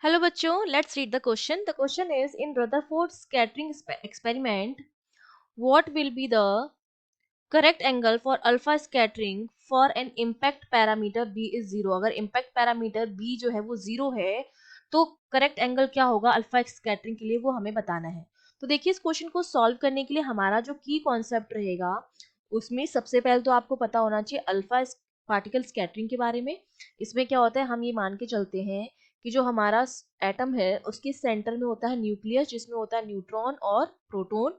Hello बच्चों, let's read the question. The question is in Rutherford scattering experiment, what will be the correct angle for alpha scattering for an impact parameter b is 0? अगर impact parameter b जो है वो 0 है तो correct angle क्या होगा alpha scattering के लिए वो हमें बताना है। तो देखिए इस क्वेश्चन को सॉल्व करने के लिए हमारा जो की कॉन्सेप्ट रहेगा उसमें सबसे पहले तो आपको पता होना चाहिए अल्फा पार्टिकल स्कैटरिंग के बारे में। इसमें क्या होता है, हम ये मान के चलते हैं कि जो हमारा एटम है उसके सेंटर में होता है न्यूक्लियस जिसमें होता है न्यूट्रॉन और प्रोटॉन।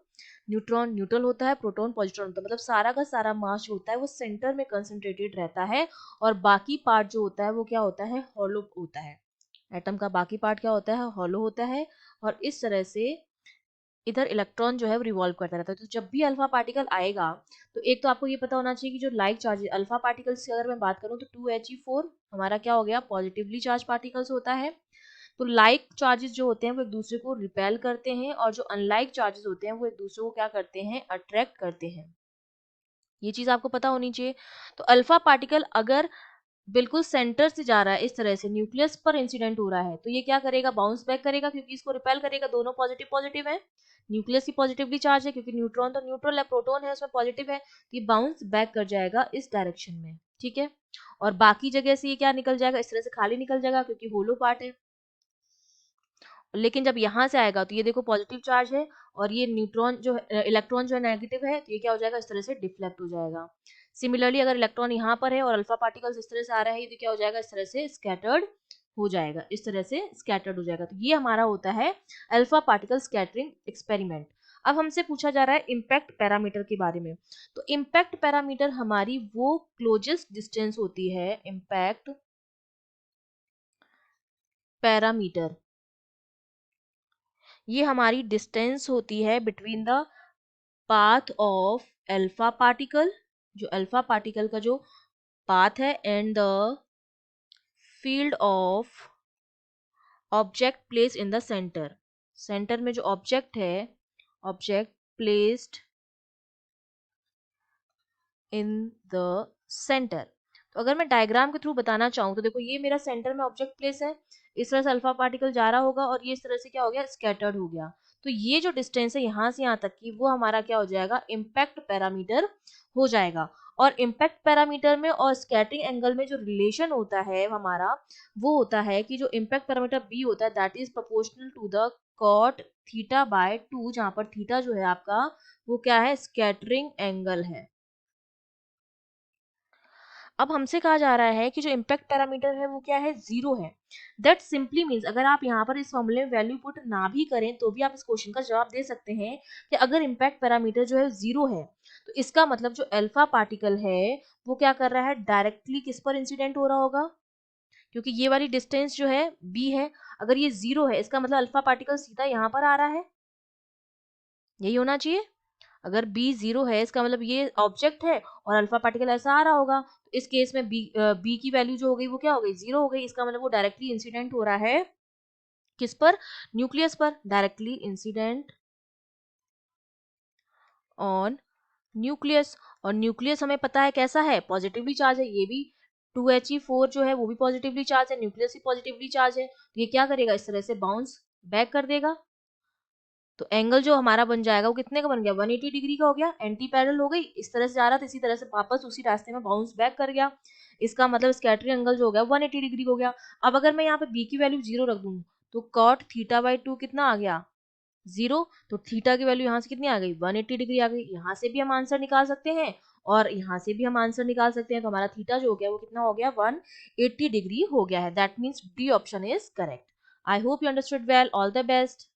न्यूट्रॉन न्यूट्रल होता है, प्रोटॉन पॉजिट्रॉन होता है, मतलब सारा का सारा मास जो होता है वो सेंटर में कंसंट्रेटेड रहता है और बाकी पार्ट जो होता है वो क्या होता है, हॉलो होता है। एटम का बाकी पार्ट क्या होता है, हॉलो होता है। और इस तरह से इधर इलेक्ट्रॉन जो है वो रिवॉल्व करता रहता है। तो जब भी अल्फा पार्टिकल आएगा तो एक तो आपको ये पता होना चाहिए कि जो लाइक चार्ज अल्फा पार्टिकल्स की अगर मैं बात करूं तो 2He4 हमारा क्या हो गया, पॉजिटिवली चार्ज पार्टिकल्स होता है। तो लाइक चार्जेस जो होते हैं वो एक दूसरे को रिपेल करते हैं और जो अनलाइक चार्जेस होते हैं वो एक दूसरे को क्या करते हैं, अट्रैक्ट करते हैं। ये चीज आपको पता होनी चाहिए। तो अल्फा पार्टिकल अगर बिल्कुल सेंटर से जा रहा है, इस तरह से न्यूक्लियस पर इंसिडेंट हो रहा है, तो ये क्या करेगा, बाउंस बैक करेगा क्योंकि इसको रिपेल करेगा, दोनों पॉजिटिव पॉजिटिव है। न्यूक्लियस ही पॉजिटिवली चार्ज है क्योंकि न्यूट्रॉन तो न्यूट्रल है, प्रोटॉन है उसमें पॉजिटिव है, तो ये बाउंस बैक कर जाएगा इस डायरेक्शन में। ठीक है, और बाकी जगह से ये क्या निकल जाएगा, इस तरह से खाली निकल जाएगा क्योंकि होलो पार्ट है। लेकिन जब यहाँ से आएगा तो ये देखो पॉजिटिव चार्ज है और ये न्यूट्रॉन जो है, इलेक्ट्रॉन जो है नेगेटिव है, तो ये क्या हो जाएगा, इस तरह से डिफ्लेक्ट हो जाएगा। सिमिलरली अगर इलेक्ट्रॉन यहाँ पर है और अल्फा पार्टिकल्स इस तरह से आ रहे हैं तो क्या हो जाएगा, इस तरह से स्कैटर्ड हो जाएगा, इस तरह से स्कैटर्ड हो जाएगा। तो ये हमारा होता है अल्फा पार्टिकल स्कैटरिंग एक्सपेरिमेंट। अब हमसे पूछा जा रहा है इम्पैक्ट पैरामीटर के बारे में। तो इम्पैक्ट पैरामीटर हमारी वो क्लोजेस्ट डिस्टेंस होती है, इम्पैक्ट पैरामीटर ये हमारी डिस्टेंस होती है between the path of alpha particle, जो अल्फा पार्टिकल का जो पाथ है, and the field of object place in the centre. Centre में जो ऑब्जेक्ट है, object placed in the centre. तो अगर मैं डायग्राम के थ्रू बताना चाहूँ तो देखो ये मेरा सेंटर में ऑब्जेक्ट प्लेस है, इस तरह से अल्फा पार्टिकल जा रहा होगा और ये इस तरह से क्या हो गया, स्कैटर्ड हो गया। तो ये जो डिस्टेंस है यहाँ से यहाँ तक की वो हमारा क्या हो जाएगा, इम्पैक्ट पैरामीटर हो जाएगा। और इम्पैक्ट पैरामीटर में और स्कैटरिंग एंगल में जो रिलेशन होता है हमारा, वो होता है कि जो इम्पैक्ट पैरामीटर बी होता है that is proportional to the cot theta by 2, जहां पर थीटा जो है आपका वो क्या है, स्कैटरिंग एंगल है। अब हमसे कहा जा रहा है कि जो इम्पैक्ट पैरामीटर है वो क्या है, 0 है। दैट सिंपली मीन्स अगर आप यहाँ पर इस फॉर्मूले में वैल्यू पुट ना भी करें तो भी आप इस क्वेश्चन का जवाब दे सकते हैं कि अगर इम्पैक्ट पैरामीटर जो है 0 है तो इसका मतलब जो अल्फा पार्टिकल है वो क्या कर रहा है, डायरेक्टली किस पर इंसिडेंट हो रहा होगा, क्योंकि ये वाली डिस्टेंस जो है बी है, अगर ये 0 है इसका मतलब अल्फा पार्टिकल सीधा यहाँ पर आ रहा है, यही होना चाहिए। अगर b 0 है इसका मतलब ये ऑब्जेक्ट है और अल्फा पार्टिकल ऐसा आ रहा होगा, तो इस केस में b की वैल्यू जो हो गई वो क्या हो गई, 0 हो गई। इसका मतलब वो डायरेक्टली इंसिडेंट हो रहा है किस पर, न्यूक्लियस पर, डायरेक्टली इंसिडेंट ऑन न्यूक्लियस। और न्यूक्लियस हमें पता है कैसा है, पॉजिटिवली चार्ज है, ये भी 2He4 जो है वो भी पॉजिटिवली चार्ज है, न्यूक्लियस भी पॉजिटिवली चार्ज है, तो ये क्या करेगा, इस तरह से बाउंस बैक कर देगा। तो एंगल जो हमारा बन जाएगा वो कितने का बन गया, 180 डिग्री का हो गया, एंटी पैरेलल हो गई, इस तरह से जा रहा था इसी तरह से वापस उसी रास्ते में बाउंस बैक कर गया। इसका मतलब स्कैटरिंग एंगल जो हो गया 180 डिग्री हो गया। अब अगर मैं यहाँ पे बी की वैल्यू 0 रख दूँ तो कॉट थीटा बाई 2 कितना आ गया, 0। तो थीटा की वैल्यू यहाँ से कितनी आ गई, 180 डिग्री आ गई। यहाँ से भी हम आंसर निकाल सकते हैं और यहाँ से भी हम आंसर निकाल सकते हैं। तो हमारा थीटा जो हो गया वो कितना हो गया, 180 डिग्री हो गया है। That means D option is correct. I hope you understood well, all the best.